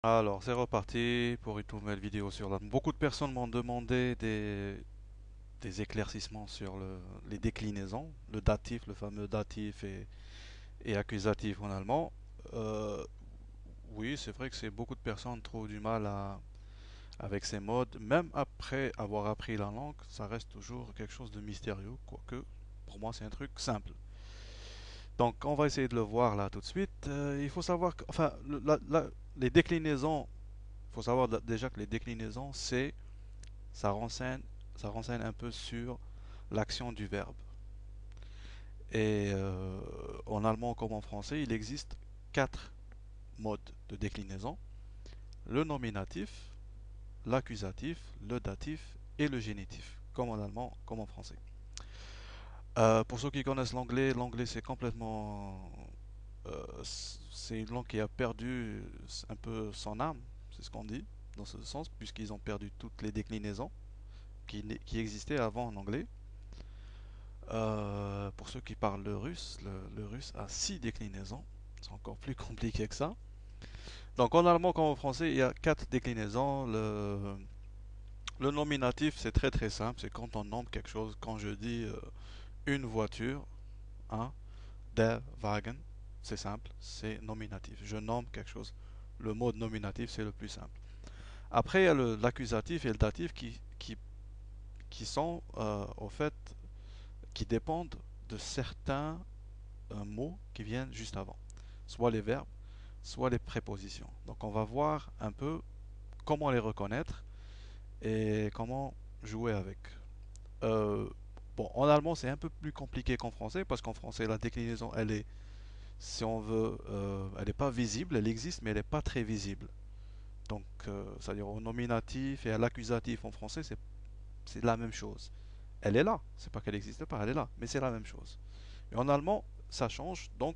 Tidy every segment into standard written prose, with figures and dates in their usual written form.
Alors, c'est reparti pour une nouvelle vidéo sur la... Beaucoup de personnes m'ont demandé des éclaircissements sur les déclinaisons, le datif, le fameux datif et accusatif en allemand. Euh, oui, c'est vrai que c'est beaucoup de personnes trouvent du mal avec ces modes. Même après avoir appris la langue, ça reste toujours quelque chose de mystérieux, quoique pour moi c'est un truc simple. Donc, on va essayer de le voir là tout de suite. Il faut savoir que, enfin, les déclinaisons, il faut savoir déjà que les déclinaisons, ça renseigne, ça renseigne un peu sur l'action du verbe. Et en allemand comme en français, il existe quatre modes de déclinaison. Le nominatif, l'accusatif, le datif et le génitif, comme en allemand comme en français. Pour ceux qui connaissent l'anglais, l'anglais c'est complètement... c'est une langue qui a perdu un peu son âme, c'est ce qu'on dit dans ce sens, puisqu'ils ont perdu toutes les déclinaisons qui existaient avant en anglais. Pour ceux qui parlent le russe, le russe a six déclinaisons. C'est encore plus compliqué que ça. Donc en allemand comme en français, il y a quatre déclinaisons. Le nominatif, c'est très très simple. C'est quand on nomme quelque chose. Quand je dis une voiture, hein, der Wagen, c'est simple, c'est nominatif. Je nomme quelque chose. Le mot nominatif, c'est le plus simple. Après, il y a l'accusatif et le datif qui sont au fait, qui dépendent de certains mots qui viennent juste avant. Soit les verbes, soit les prépositions. Donc on va voir un peu comment les reconnaître et comment jouer avec. Euh, bon, en allemand c'est un peu plus compliqué qu'en français parce qu'en français la déclinaison elle est, si on veut, elle n'est pas visible, elle existe mais elle n'est pas très visible. Donc, c'est-à-dire au nominatif et à l'accusatif en français c'est la même chose. Elle est là, c'est pas qu'elle n'existe pas, elle est là, mais c'est la même chose. Et en allemand ça change, donc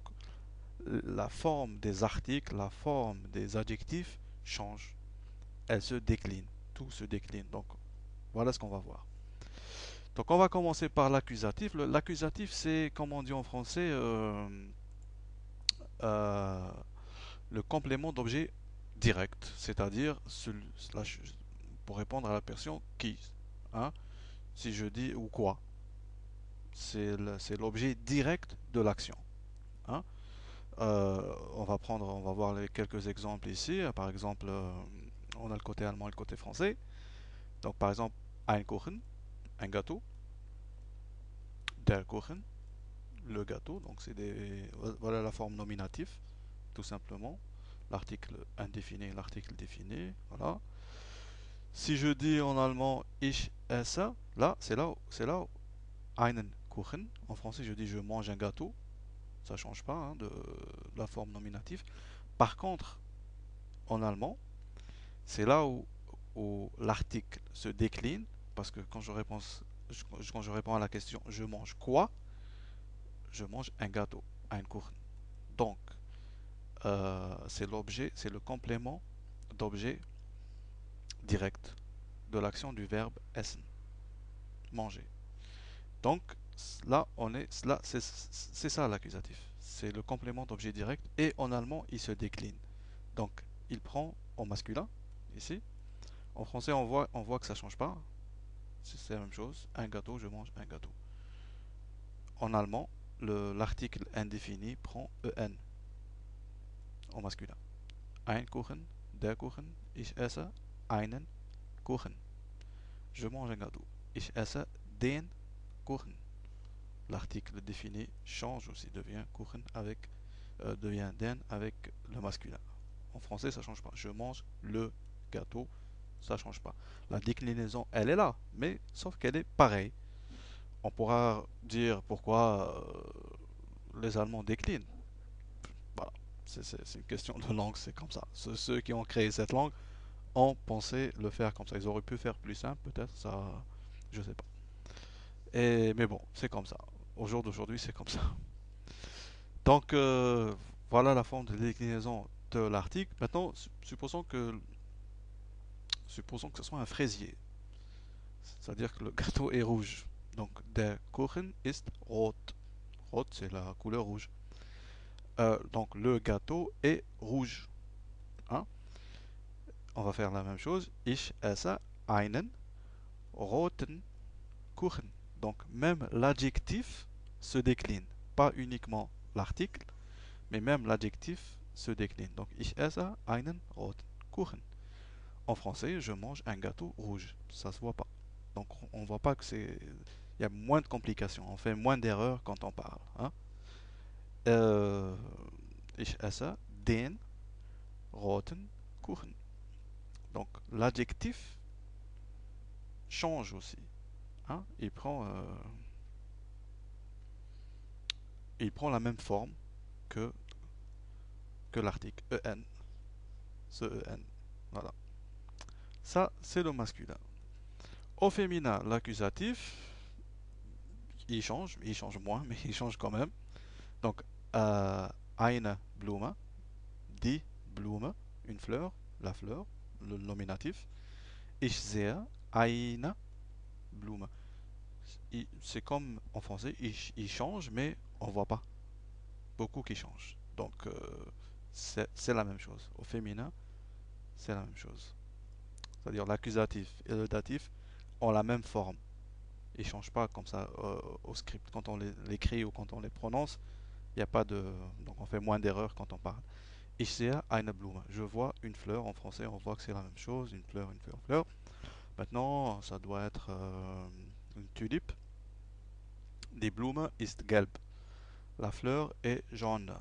la forme des articles, la forme des adjectifs change. Elle se décline. Tout se décline. Donc, voilà ce qu'on va voir. Donc, on va commencer par l'accusatif. L'accusatif, c'est, comme on dit en français, euh, le complément d'objet direct. C'est-à-dire, pour répondre à la question qui. Hein, si je dis ou quoi, c'est l'objet direct de l'action. Hein. On va voir quelques exemples ici. Par exemple, on a le côté allemand et le côté français. Donc, par exemple, ein Kuchen, un gâteau, der Kuchen, le gâteau. Donc, voilà la forme nominative, tout simplement. L'article indéfini, l'article défini. Voilà. Si je dis en allemand ich esse, là, c'est là einen Kuchen. En français, je dis je mange un gâteau. Ça change pas hein, de la forme nominative. Par contre, en allemand, c'est là où l'article se décline, parce que quand je réponds à la question je mange quoi, je mange un gâteau, ein Kuchen. Donc, c'est l'objet, c'est le complément d'objet direct de l'action du verbe essen, manger. Donc, là, c'est ça l'accusatif. C'est le complément d'objet direct et en allemand, il se décline. Donc, il prend au masculin, ici. En français, on voit que ça ne change pas. C'est la même chose. Un gâteau, je mange un gâteau. En allemand, l'article indéfini prend en au masculin. Ein Kuchen, der Kuchen, ich esse einen Kuchen. Je mange un gâteau. Ich esse den Kuchen. L'article défini change aussi, devient Kuchen devient den avec le masculin. En français, ça change pas. Je mange le gâteau, ça change pas. La déclinaison, elle est là, mais sauf qu'elle est pareille. On pourra dire pourquoi les Allemands déclinent. Voilà, c'est une question de langue, c'est comme ça. Ceux qui ont créé cette langue ont pensé le faire comme ça. Ils auraient pu faire plus simple, peut-être, ça, je sais pas. Mais bon, c'est comme ça. Au jour d'aujourd'hui, c'est comme ça. Donc, voilà la forme de déclinaison de l'article. Maintenant, supposons que ce soit un fraisier. C'est-à-dire que le gâteau est rouge. Donc, der Kuchen ist rot. Rot, c'est la couleur rouge. Donc, le gâteau est rouge. Hein. Donc, le gâteau est rouge. Hein. on va faire la même chose. Ich esse einen roten Kuchen. Donc même l'adjectif se décline, pas uniquement l'article, mais même l'adjectif se décline. Donc ich esse einen roten Kuchen. En français, je mange un gâteau rouge. Ça se voit pas. Donc on voit pas que c'est, il y a moins de complications. On fait moins d'erreurs quand on parle. Hein. Euh, ich esse den roten Kuchen. Donc l'adjectif change aussi. Hein. Il prend la même forme que, que l'article en. Ce en. Voilà. Ça, c'est le masculin. Au féminin, l'accusatif, il change moins, mais il change quand même. Donc, eine Blume, die Blume, une fleur, la fleur, le nominatif. Ich sehe eine Blume. C'est comme en français, il change, mais on voit pas. Beaucoup qui changent. Donc, c'est la même chose. Au féminin, c'est la même chose. C'est-à-dire l'accusatif et le datif ont la même forme. Ils ne changent pas comme ça au script. Quand on les écrit ou quand on les prononce, il n'y a pas de. Donc on fait moins d'erreurs quand on parle. Ich sehe eine Blume. Je vois une fleur. En français, on voit que c'est la même chose. Une fleur, une fleur, une fleur. Maintenant, ça doit être une tulipe. Die Blume ist gelb. La fleur est jaune.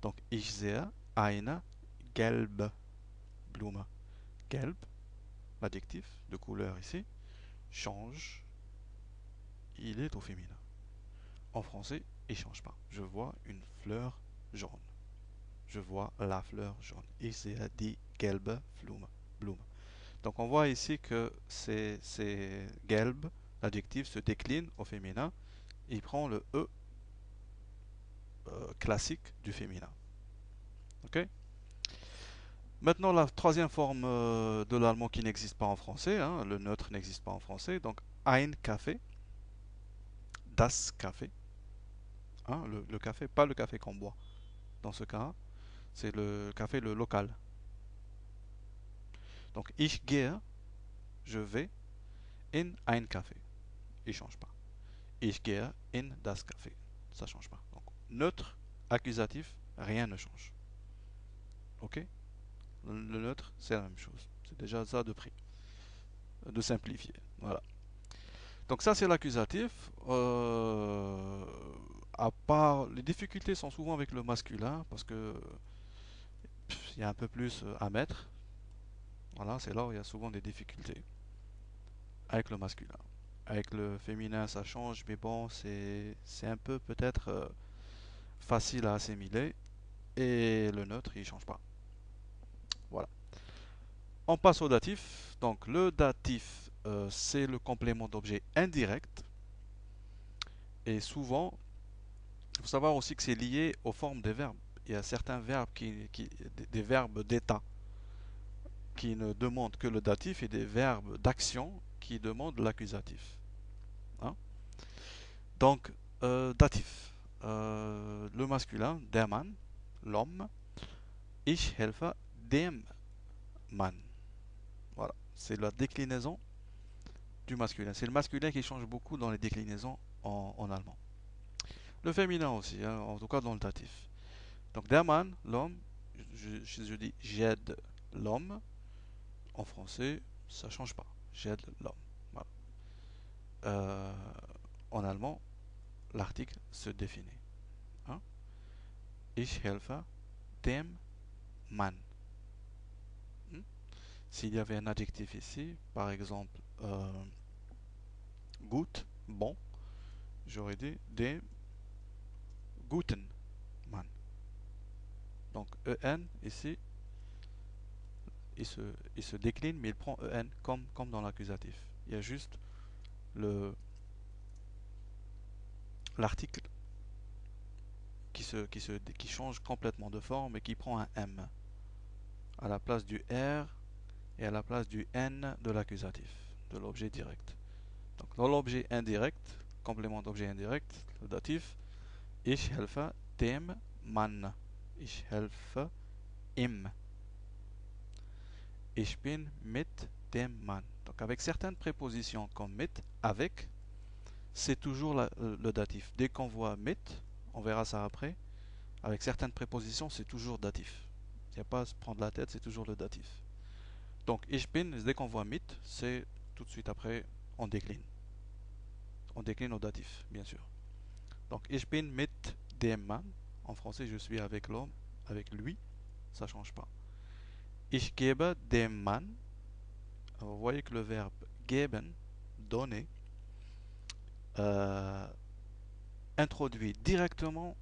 Donc ich sehe eine gelbe Blume. Gelb, l'adjectif de couleur ici, change. Il est au féminin. En français, il ne change pas. Je vois une fleur jaune. Je vois la fleur jaune. Ich sehe die gelbe Blume. Donc on voit ici que c'est gelb, l'adjectif se décline au féminin. Il prend le E classique du féminin. Ok. Maintenant, la troisième forme de l'allemand qui n'existe pas en français, hein, le neutre n'existe pas en français. Donc, ein Kaffee, das Kaffee, hein, le café, pas le café qu'on boit. Dans ce cas, c'est le café, le local. Donc, ich gehe, je vais, in ein Café. Il ne change pas. Ich gehe in das Café. Ça ne change pas. Donc, neutre, accusatif, rien ne change. Ok. Le neutre, c'est la même chose. C'est déjà ça de prix. De simplifier. Voilà. Donc ça, c'est l'accusatif. À part, les difficultés sont souvent avec le masculin parce que il y a un peu plus à mettre. Voilà, c'est là où il y a souvent des difficultés avec le masculin. Avec le féminin, ça change, mais bon, c'est un peu peut-être facile à assimiler. Et le neutre, il change pas. Voilà. On passe au datif. Donc le datif, c'est le complément d'objet indirect. Et souvent, il faut savoir aussi que c'est lié aux formes des verbes. Il y a certains verbes des verbes d'état qui ne demandent que le datif et des verbes d'action qui demandent l'accusatif. Hein. Donc, datif. Le masculin, der Mann, l'homme. Ich helfe dem Mann. Voilà, c'est la déclinaison du masculin. C'est le masculin qui change beaucoup dans les déclinaisons en allemand. Le féminin aussi, hein, en tout cas dans le datif. Donc, der Mann, l'homme, je dis j'aide l'homme. En français, ça ne change pas. J'aide l'homme. Voilà. En allemand, l'article se définit. Hein? Ich helfe dem Mann. S'il y avait un adjectif ici, par exemple, gut, bon, j'aurais dit dem guten Mann. Donc en ici, il se décline, mais il prend en comme dans l'accusatif. Il y a juste l'article qui change complètement de forme et qui prend un M à la place du R et à la place du N de l'accusatif, de l'objet direct. Donc dans l'objet indirect, complément d'objet indirect, le datif, ich helfe dem Mann. Ich helfe ihm. Ich bin mit dem Mann. Donc avec certaines prépositions comme mit, avec, c'est toujours le datif. Dès qu'on voit mit, on verra ça après, avec certaines prépositions, c'est toujours datif. Il n'y a pas à se prendre la tête, c'est toujours le datif. Donc ich bin, dès qu'on voit mit, c'est tout de suite après, on décline. On décline au datif, bien sûr. Donc ich bin mit dem Mann. En français, je suis avec l'homme, avec lui. Ça ne change pas. Ich gebe dem Mann. Alors, vous voyez que le verbe geben, donner, introduit directement